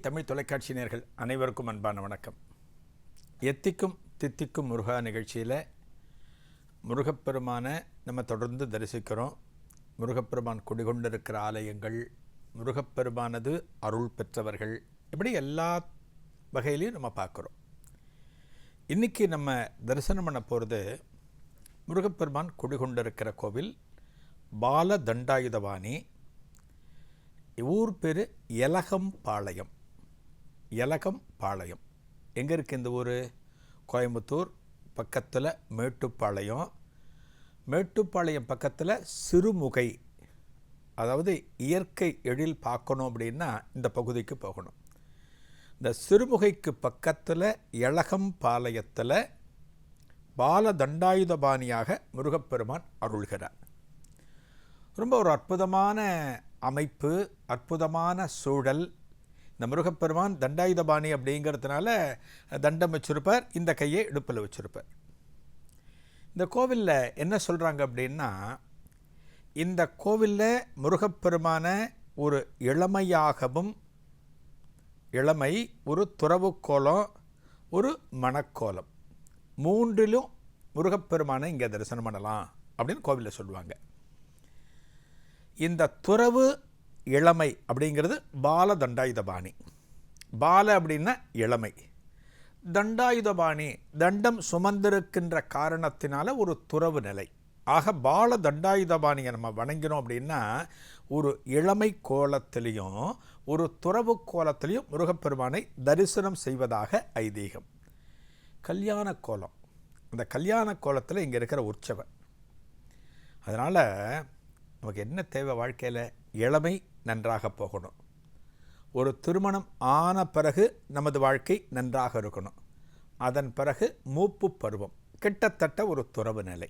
தமிழ் தொலைக்காட்சி நேயர்கள் அனைவருக்கும் அன்பான வணக்கம். எத்திக்கும் தித்திக்கும் முருகா நிகழ்ச்சியில் முருகப்பெருமானை நம்ம தொடர்ந்து தரிசிக்கிறோம். முருகப்பெருமான் குடிகொண்டிருக்கிற ஆலயங்கள், முருகப்பெருமானது அருள் பெற்றவர்கள், இப்படி எல்லா வகையிலையும் நம்ம பார்க்குறோம். இன்றைக்கி நம்ம தரிசனம் பண்ண போகிறது முருகப்பெருமான் குடிகொண்டிருக்கிற கோவில் பால தண்டாயுதபாணி. ஊர் பேர் எலகம்பாளையம். எலகம்பாளையம் எங்கே இருக்குது இந்த ஊர்? கோயம்புத்தூர் பக்கத்தில் மேட்டுப்பாளையம். மேட்டுப்பாளையம் பக்கத்தில் சிறுமுகை. அதாவது இயற்கை எழில் பார்க்கணும் அப்படின்னா இந்த பகுதிக்கு போகணும். இந்த சிறுமுகைக்கு பக்கத்தில் எலகம்பாளையத்தில் பால தண்டாயுதபாணியாக முருகப்பெருமான் அருள்கிறார். ரொம்ப ஒரு அற்புதமான அமைப்பு, அற்புதமான சூழல். இந்த முருகப்பெருமான் தண்டாயுதபாணி அப்படிங்கிறதுனால தண்டம் வச்சுருப்பார், இந்த கையை இடுப்பில் வச்சுருப்பார். இந்த கோவிலில் என்ன சொல்கிறாங்க அப்படின்னா, இந்த கோவிலில் முருகப்பெருமான ஒரு இளமையாகவும், இளமை, ஒரு துறவு கோலம், ஒரு மணக்கோலம், மூன்றிலும் முருகப்பெருமானை இங்கே தரிசனம் பண்ணலாம் அப்படின்னு கோவிலில் சொல்லுவாங்க. இந்த துறவு இளமை அப்படிங்கிறது பால தண்டாயுதபாணி. பால அப்படின்னா இளமை, தண்டாயுதபாணி தண்டம் சுமந்திருக்கின்ற காரணத்தினால ஒரு துறவு நிலை. ஆக பால தண்டாயுதபாணியை நம்ம வணங்கினோம் அப்படின்னா ஒரு இளமை கோலத்திலையும் ஒரு துறவு கோலத்திலையும் முருகப்பெருமானை தரிசனம் செய்வதாக ஐதீகம். கல்யாண கோலம், அந்த கல்யாண கோலத்தில் இங்கே இருக்கிற உற்சவர். அதனால் நமக்கு என்ன தேவை? வாழ்க்கையில் இளமை நன்றாக போகணும். ஒரு திருமணம் ஆன பிறகு நமது வாழ்க்கை நன்றாக இருக்கணும். அதன் பிறகு மூப்பு பருவம், கிட்டத்தட்ட ஒரு துறவு நிலை.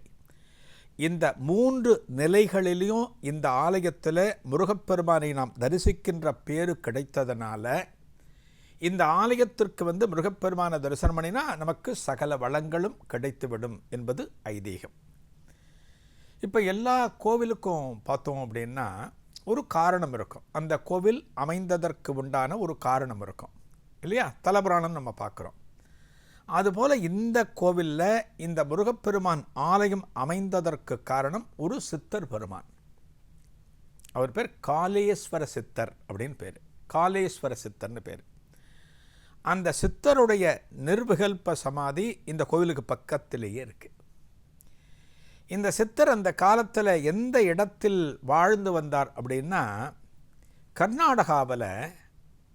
இந்த மூன்று நிலைகளிலையும் இந்த ஆலயத்தில் முருகப்பெருமானை நாம் தரிசிக்கின்ற பேரு கிடைத்ததுனால இந்த ஆலயத்திற்கு முருகப்பெருமானை தரிசனம் பண்ணினா நமக்கு சகல வளங்களும் கிடைத்துவிடும் என்பது ஐதீகம். இப்போ எல்லா கோவிலுக்கும் பார்த்தோம் அப்படின்னா ஒரு காரணம் இருக்கும். அந்த கோவில் அமைந்ததற்கு உண்டான ஒரு காரணம் இருக்கும் இல்லையா? தலபுராணம் நம்ம பார்க்குறோம். அதுபோல் இந்த கோவிலில் இந்த முருகப்பெருமான் ஆலயம் அமைந்ததற்கு காரணம் ஒரு சித்தர் பெருமான். அவர் பேர் காலேஸ்வர சித்தர் அப்படின்னு பேர். காலேஸ்வர சித்தர்னு பேர். அந்த சித்தருடைய நிர்விகல்ப சமாதி இந்த கோவிலுக்கு பக்கத்திலேயே இருக்குது. இந்த சித்தர் அந்த காலத்தில் எந்த இடத்தில் வாழ்ந்து வந்தார் அப்படின்னா, கர்நாடகாவில்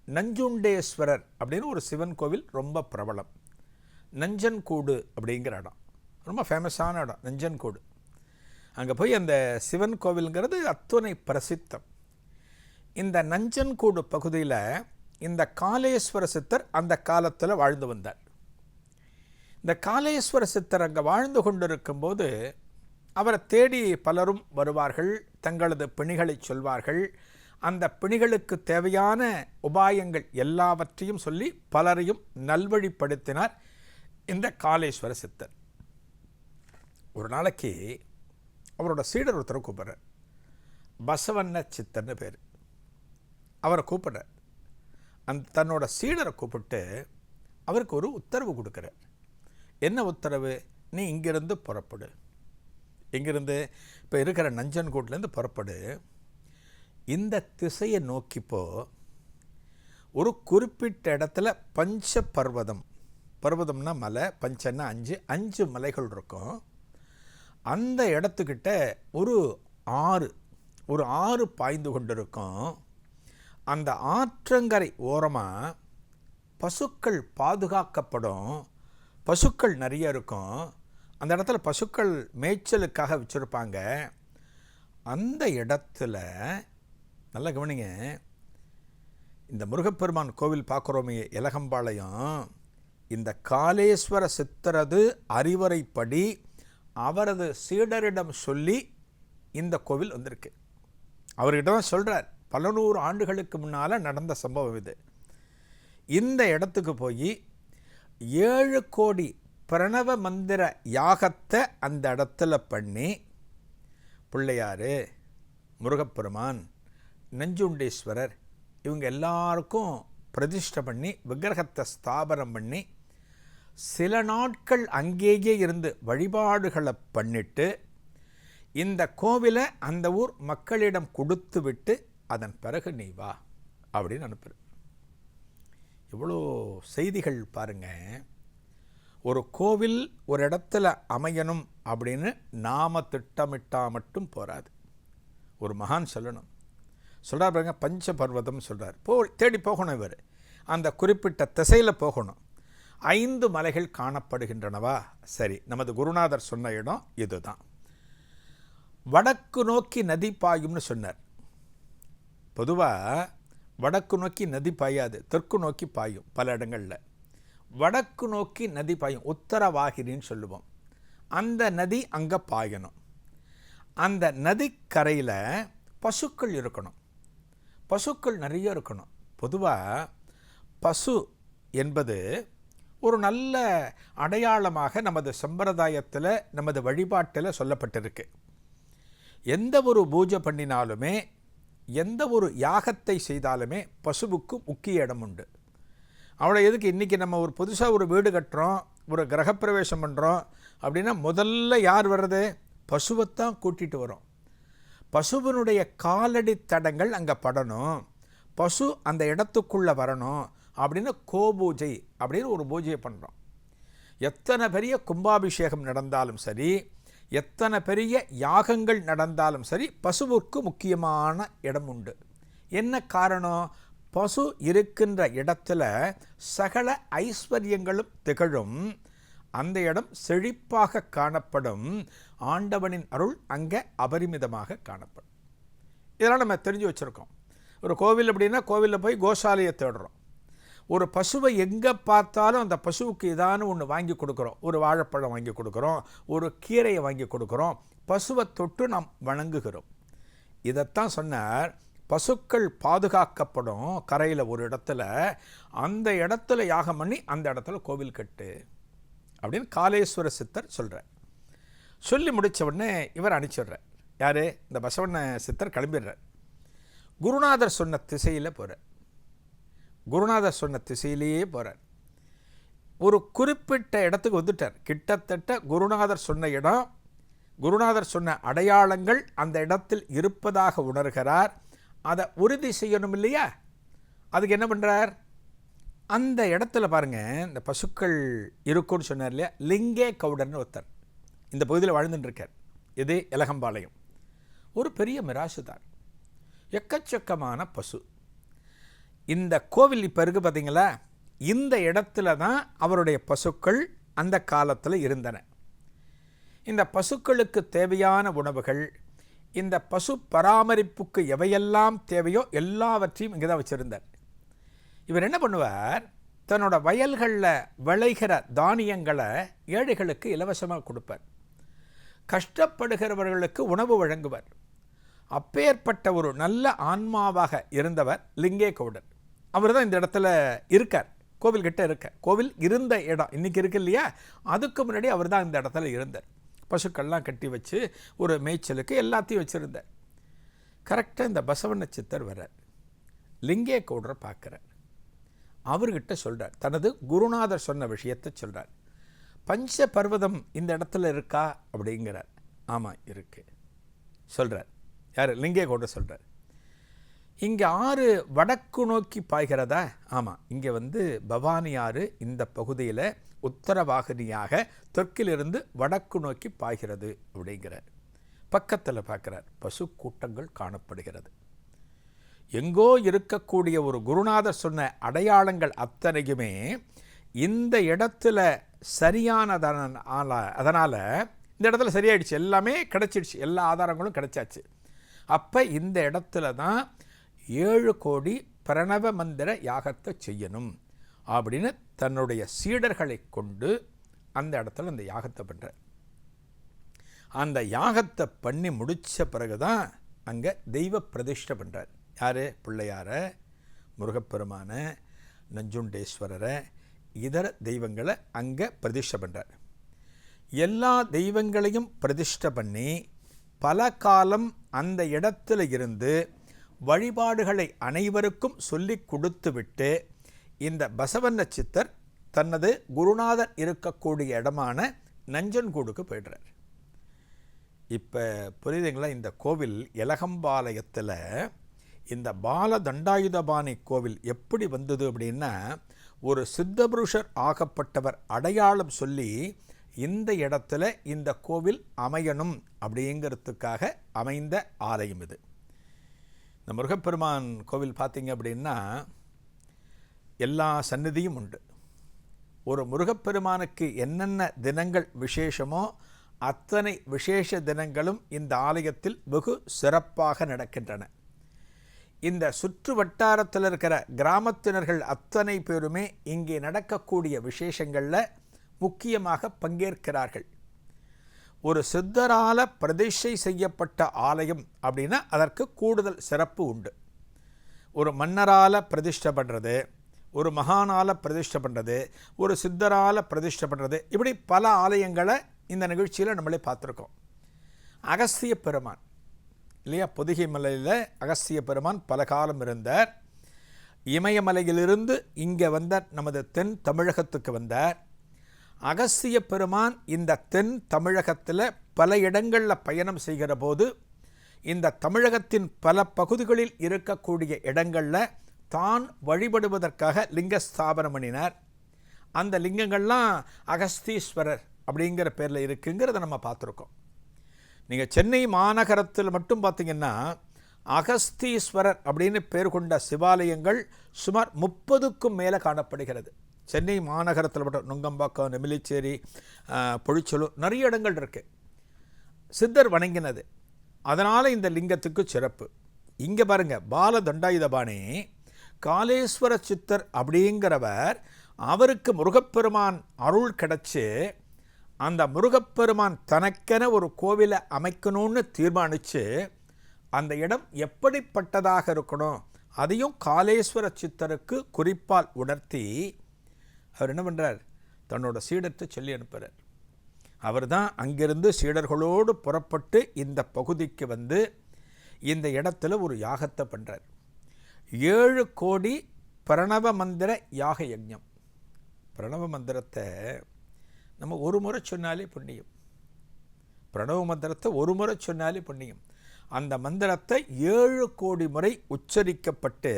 நஞ்சுண்டேஸ்வரர் அப்படின்னு ஒரு சிவன் கோவில் ரொம்ப பிரபலம். நஞ்சன்கூடு அப்படிங்கிற இடம் ரொம்ப ஃபேமஸான இடம், நஞ்சன்கூடு. அங்கே போய் அந்த சிவன் கோவிலுங்கிறது அத்துணை பிரசித்தம். இந்த நஞ்சன்கூடு பகுதியில் இந்த காலேஸ்வர சித்தர் அந்த காலத்தில் வாழ்ந்து வந்தார். இந்த காலேஸ்வர சித்தர் அங்கே வாழ்ந்து கொண்டிருக்கும்போது அவரை தேடி பலரும் வருவார்கள், தங்களது பிணிகளை சொல்வார்கள். அந்த பிணிகளுக்கு தேவையான உபாயங்கள் எல்லாவற்றையும் சொல்லி பலரையும் நல்வழிப்படுத்தினார் இந்த காலேஸ்வர சித்தர். ஒரு நாளைக்கு அவரோட சீடர் ஒருத்தரை கூப்பிட்றார், பசவண்ண சித்தர்னு பேர். அவரை கூப்பிட்றார். தன்னோட சீடரை கூப்பிட்டு அவருக்கு ஒரு உத்தரவு கொடுக்குறார். என்ன உத்தரவு? நீ இங்கிருந்து புறப்படு, இங்கிருந்து இப்போ இருக்கிற நஞ்சன்கூட்லேருந்து புறப்படு, இந்த திசையை நோக்கிப்போ, ஒரு குறிப்பிட்ட இடத்துல பஞ்ச பர்வதம், பர்வதம்னா மலை, பஞ்சன்னா 5 மலைகள் இருக்கும். அந்த இடத்துக்கிட்ட ஒரு ஆறு பாய்ந்து கொண்டு இருக்கும். அந்த ஆற்றங்கரை ஓரமாக பசுக்கள் பாதுகாக்கப்படும், பசுக்கள் நிறைய இருக்கும். அந்த இடத்துல பசுக்கள் மேய்ச்சலுக்காக வச்சுருப்பாங்க. அந்த இடத்துல நல்லா கவனிங்க, இந்த முருகப்பெருமான் கோவில் பார்க்குறோமே எலகம்பாளையம், இந்த காலேஸ்வர சித்தரது அறிவுரைப்படி அவரது சீடரிடம் சொல்லி இந்த கோவில் வந்திருக்கு. அவர்கிட்ட தான் சொல்கிறார். பல நூறு ஆண்டுகளுக்கு முன்னால் நடந்த சம்பவம் இது. இந்த இடத்துக்கு போய் 7 கோடி பிரணவ மந்திர யாகத்தை அந்த இடத்துல பண்ணி பிள்ளையார், முருகப்பெருமான், நஞ்சுண்டேஸ்வரர் இவங்க எல்லாருக்கும் பிரதிஷ்டை பண்ணி விக்கிரகத்தை ஸ்தாபனம் பண்ணி சில நாட்கள் அங்கேயே இருந்து வழிபாடுகளை பண்ணிட்டு இந்த கோவிலை அந்த ஊர் மக்களிடம் கொடுத்து விட்டு அதன் பிறகு நீ வா அப்படின்னு அனுப்புற. இவ்வளோ செய்திகள் பாருங்க. ஒரு கோவில் ஒரு இடத்துல அமையணும் அப்படின்னு நாம திட்டமிட்டா மட்டும் போராது. ஒரு மகான் சொல்லணும். சொல்கிறார் பாருங்க, பஞ்சபர்வதம் சொல்கிறார். தேடி போகணும். இவர் அந்த குறிப்பிட்ட திசையில் போகணும். 5 மலைகள் காணப்படுகின்றனவா? சரி, நமது குருநாதர் சொன்ன இடம் இதுதான். வடக்கு நோக்கி நதி பாயும்னு சொன்னார். பொதுவாக வடக்கு நோக்கி நதி பாயாது, தெற்கு நோக்கி பாயும். பல இடங்களில் வடக்கு நோக்கி நதி பாயும், உத்தரவாகினின்னு சொல்லுவோம். அந்த நதி அங்கே பாயணும். அந்த நதிக்கரையில் பசுக்கள் இருக்கணும். பசுக்கள் நிறைய இருக்கணும். பொதுவாக பசு என்பது ஒரு நல்ல அடையாளமாக நமது சம்பிரதாயத்தில், நமது வழிபாட்டில் சொல்லப்பட்டிருக்கு. எந்த ஒரு பூஜை பண்ணினாலுமே, எந்த ஒரு யாகத்தை செய்தாலுமே பசுவுக்கு முக்கிய இடம் உண்டு. அவ்வளோ எதுக்கு இன்றைக்கி நம்ம ஒரு புதுசாக ஒரு வீடு கட்டுறோம், ஒரு கிரகப்பிரவேசம் பண்ணுறோம் அப்படின்னா முதல்ல யார் வர்றது? பசுவைத்தான் கூட்டிகிட்டு வரோம். பசுவினுடைய காலடி தடங்கள் அங்கே படணும், பசு அந்த இடத்துக்குள்ளே வரணும் அப்படின்னு கோபூஜை அப்படின்னு ஒரு பூஜையை பண்ணுறோம். எத்தனை பெரிய கும்பாபிஷேகம் நடந்தாலும் சரி, எத்தனை பெரிய யாகங்கள் நடந்தாலும் சரி, பசுவுக்கு முக்கியமான இடம் உண்டு. என்ன காரணம்? பசு இருக்கின்ற இடத்துல சகல ஐஸ்வர்யங்களும் திகழும். அந்த இடம் செழிப்பாக காணப்படும். ஆண்டவனின் அருள் அங்கே அபரிமிதமாக காணப்படும். இதெல்லாம் நம்ம தெரிஞ்சு வச்சுருக்கோம். ஒரு கோவில் அப்படின்னா கோவிலில் போய் கோசாலையை தேடுறோம். ஒரு பசுவை எங்கே பார்த்தாலும் அந்த பசுவுக்கு ஏதானு ஒன்று வாங்கி கொடுக்குறோம். ஒரு வாழைப்பழம் வாங்கி கொடுக்குறோம், ஒரு கீரையை வாங்கி கொடுக்குறோம். பசுவை தொட்டு நாம் வணங்குகிறோம். இதைத்தான் சொன்னார், பசுக்கள் பாதுகாக்கப்படும் கரையில் ஒரு இடத்துல, அந்த இடத்துல யாகம் பண்ணி அந்த இடத்துல கோவில் கட்டு அப்படின்னு காலேஸ்வர சித்தர் சொல்கிறார். சொல்லி முடித்த உடனே இவர் அனுப்பிச்சிடுறார். யார்? இந்த பசவண்ண சித்தர் கிளம்பிடுறார். குருநாதர் சொன்ன திசையில் போகிறார். குருநாதர் சொன்ன திசையிலேயே போகிறார். ஒரு குறிப்பிட்ட இடத்துக்கு வந்துட்டார். கிட்டத்தட்ட குருநாதர் சொன்ன இடம், குருநாதர் சொன்ன அடையாளங்கள் அந்த இடத்தில் இருப்பதாக உணர்கிறார். அதை உறுதி செய்யணும் இல்லையா? அதுக்கு என்ன பண்ணுறார்? அந்த இடத்துல பாருங்கள், இந்த பசுக்கள் இருக்குன்னு சொன்னார் இல்லையா, லிங்கே கவுடர்னு ஒருத்தர் இந்த பகுதியில் வாழ்ந்துட்டுருக்கார். இது எலகம்பாளையம். ஒரு பெரிய மிராசுதார், எக்கச்சக்கமான பசு. இந்த கோவில் இப்போ இருக்குது பார்த்தீங்களா, இந்த இடத்துல தான் அவருடைய பசுக்கள் அந்த காலத்தில் இருந்தன. இந்த பசுக்களுக்கு தேவையான உணவுகள், இந்த பசு பராமரிப்புக்கு எவையெல்லாம் தேவையோ எல்லாவற்றையும் இங்கே தான் வச்சுருந்தார். இவர் என்ன பண்ணுவார்? தன்னோட வயல்களில் விளைகிற தானியங்களை ஏழைகளுக்கு இலவசமாக கொடுப்பார். கஷ்டப்படுகிறவர்களுக்கு உணவு வழங்குவார். அப்பேற்பட்ட ஒரு நல்ல ஆன்மாவாக இருந்தவர் லிங்கே கவுடர். அவர் தான் இந்த இடத்துல இருக்கார், கோவில் கிட்ட இருக்க. கோவில் இருந்த இடம் இன்றைக்கி இருக்கு இல்லையா, அதுக்கு முன்னாடி அவர் தான் இந்த இடத்துல இருந்தார். பசுக்கள்லாம் கட்டி வச்சு ஒரு மேய்ச்சலுக்கு எல்லாத்தையும் வச்சுருந்தார். கரெக்டாக இந்த பசவண்ண சித்தர் வர்றார். லிங்கே கவுடரை பார்க்குறார். அவர்கிட்ட சொல்கிறார், தனது குருநாதர் சொன்ன விஷயத்தை சொல்கிறார். பஞ்ச பர்வதம் இந்த இடத்துல இருக்கா அப்படிங்கிறார். ஆமாம் இருக்கு சொல்கிறார். யார்? லிங்கே கவுடர் சொல்கிறார். இங்கே ஆறு வடக்கு நோக்கி பாய்கிறதா? ஆமாம், இங்கே பவானி ஆறு இந்த பகுதியில் உத்தரவாகினியாக தெற்கிலிருந்து வடக்கு நோக்கி பாய்கிறது அப்படிங்கிறார். பக்கத்தில் பார்க்குறார், பசு கூட்டங்கள் காணப்படுகிறது. எங்கோ இருக்கக்கூடிய ஒரு குருநாதர் சொன்ன அடையாளங்கள் அத்தனையுமே இந்த இடத்துல அதனால் இந்த இடத்துல சரியாயிடுச்சு, எல்லாமே கிடச்சிடுச்சு, எல்லா ஆதாரங்களும் கிடைச்சாச்சு. அப்போ இந்த இடத்துல தான் 7 கோடி பிரணவ மந்திர யாகத்தை செய்யணும் அப்படின்னு தன்னுடைய சீடர்களை கொண்டு அந்த இடத்துல அந்த யாகத்தை பண்ணுறார். அந்த யாகத்தை பண்ணி முடித்த பிறகு தான் அங்கே தெய்வ பிரதிஷ்டை பண்ணுறார். யார்? பிள்ளையாரை, முருகப்பெருமானை, நஞ்சுண்டேஸ்வரரை, இதர தெய்வங்களை அங்கே பிரதிஷ்டை பண்ணுறார். எல்லா தெய்வங்களையும் பிரதிஷ்டை பண்ணி பல காலம் அந்த இடத்துல இருந்து வழிபாடுகளை அனைவருக்கும் சொல்லி கொடுத்து விட்டு இந்த பசவண்ண சித்தர் தனது குருநாதர் இருக்கக்கூடிய இடமான நஞ்சன்கூடுக்கு போய்டுறார். இப்போ புரியுதுங்களா? இந்த கோவில் எலகம்பாளையத்தில் இந்த பால தண்டாயுதபாணி கோவில் எப்படி வந்தது அப்படின்னா, ஒரு சித்தபுருஷர் ஆகப்பட்டவர் அடையாளம் சொல்லி இந்த இடத்துல இந்த கோவில் அமையணும் அப்படிங்கிறதுக்காக அமைந்த ஆலயம் இது. இந்த முருகப்பெருமான் கோவில் பார்த்திங்க அப்படின்னா எல்லா சந்நிதியும் உண்டு. ஒரு முருகப்பெருமானுக்கு என்னென்ன தினங்கள் விசேஷமோ அத்தனை விசேஷ தினங்களும் இந்த ஆலயத்தில் வெகு சிறப்பாக நடக்கின்றன. இந்த சுற்று வட்டாரத்தில் இருக்கிற கிராமத்தினர்கள் அத்தனை பேருமே இங்கே நடக்கக்கூடிய விசேஷங்களில் முக்கியமாக பங்கேற்கிறார்கள். ஒரு சித்தரால பிரதிஷ்டை செய்யப்பட்ட ஆலயம் அப்படின்னா அதற்கு கூடுதல் சிறப்பு உண்டு. ஒரு மன்னரால் பிரதிஷ்டை பண்ணுறது, ஒரு மகானால் பிரதிஷ்டை பண்ணுறது, ஒரு சித்தரால் பிரதிஷ்டை பண்ணுறது, இப்படி பல ஆலயங்களை இந்த நிகழ்ச்சியில் நம்மளே பார்த்துருக்கோம். அகஸ்திய பெருமான் இல்லையா, பொதிகை மலையில் அகஸ்திய பெருமான் பல காலம் இருந்தார். இமயமலையிலிருந்து இங்கே வந்தார், நமது தென் தமிழகத்துக்கு வந்தார். அகஸ்திய பெருமான் இந்த தென் தமிழகத்தில் பல இடங்களில் பயணம் செய்கிற போது இந்த தமிழகத்தின் பல பகுதிகளில் இருக்கக்கூடிய இடங்களில் தான் வழிபடுவதற்காக லிங்க ஸ்தாபனம் பண்ணினார். அந்த லிங்கங்கள்லாம் அகஸ்தீஸ்வரர் அப்படிங்கிற பேரில் இருக்குங்கிறத நம்ம பார்த்துருக்கோம். நீங்கள் சென்னை மாநகரத்தில் மட்டும் பார்த்திங்கன்னா அகஸ்தீஸ்வரர் அப்படின்னு பேர் கொண்ட சிவாலயங்கள் சுமார் 30க்கும் மேலே காணப்படுகிறது. சென்னை மாநகரத்தில் மட்டும் நுங்கம்பாக்கம், நெமிலிச்சேரி, பொழிச்சலூர், நிறைய இடங்கள் இருக்குது. சித்தர் வணங்கினது, அதனால் இந்த லிங்கத்துக்கு சிறப்பு. இங்கே பாருங்கள், பால தண்டாயுதபாணி காலேஸ்வர சித்தர் அப்படிங்கிறவர், அவருக்கு முருகப்பெருமான் அருள் கிடச்சி அந்த முருகப்பெருமான் தனக்கென ஒரு கோவிலை அமைக்கணும்னு தீர்மானித்து அந்த இடம் எப்படிப்பட்டதாக இருக்கணும் அதையும் காலேஸ்வர சித்தருக்கு குறிப்பால் உணர்த்தி அவர் என்ன பண்ணுறார், தன்னோட சீடத்தை சொல்லி அனுப்புகிறார். அவர் தான் அங்கிருந்து சீடர்களோடு புறப்பட்டு இந்த பகுதிக்கு வந்து இந்த இடத்துல ஒரு யாகத்தை பண்ணுறார். 7 கோடி பிரணவ மந்திர யாக யஜ்ஞம். பிரணவ மந்திரத்தை நம்ம ஒரு முறை சொன்னாலே புண்ணியம். பிரணவ மந்திரத்தை ஒரு முறை சொன்னாலே புண்ணியம். அந்த மந்திரத்தை 7 கோடி முறை உச்சரிக்கப்பட்டு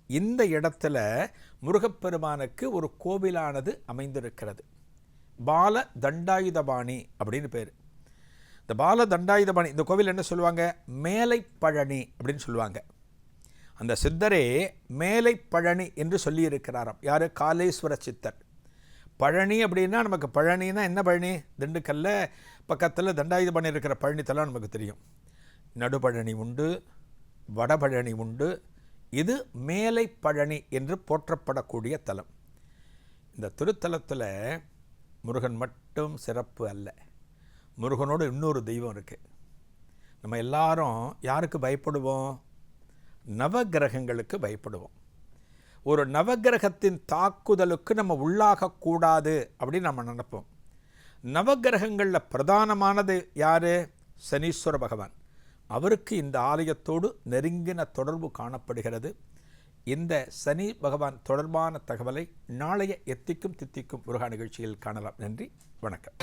இந்த இடத்துல முருகப்பெருமானுக்கு ஒரு கோவிலானது அமைந்திருக்கிறது. பால தண்டாயுதபாணி அப்படின்னு பேர். இந்த பால தண்டாயுதபாணி, இந்த கோவில் என்ன சொல்லுவாங்க, மேலை பழனி அப்படின்னு சொல்லுவாங்க. அந்த சித்தரே மேலை பழனி என்று சொல்லியிருக்கிறாராம். யார்? காலேஸ்வர சித்தர். பழனி அப்படின்னா நமக்கு பழனின்னா என்ன பழனி, திண்டுக்கல்ல பக்கத்தில் தண்டாயுதபாணி இருக்கிற பழனித்தெல்லாம் நமக்கு தெரியும். நடுபழனி உண்டு, வடபழனி உண்டு. இது மேலை பழனி என்று போற்றப்படக்கூடிய தலம். இந்த திருத்தலத்தில் முருகன் மட்டும் சிறப்பு அல்ல, முருகனோடு இன்னொரு தெய்வம் இருக்குது. நம்ம எல்லாரும் யாருக்கு பயப்படுவோம்? நவகிரகங்களுக்கு பயப்படுவோம். ஒரு நவகிரகத்தின் தாக்குதலுக்கு நம்ம உள்ளாகக்கூடாது அப்படின்னு நம்ம நினைப்போம். நவகிரகங்களில் பிரதானமானது யார்? சனீஸ்வர பகவான். அவருக்கு இந்த ஆலயத்தோடு நெருங்கின தொடர்பு காணப்படுகிறது. இந்த சனி பகவான் தொடர்பான தகவலை நாளைய எத்திக்கும் தித்திக்கும் முருகா நிகழ்ச்சியில் காணலாம். நன்றி, வணக்கம்.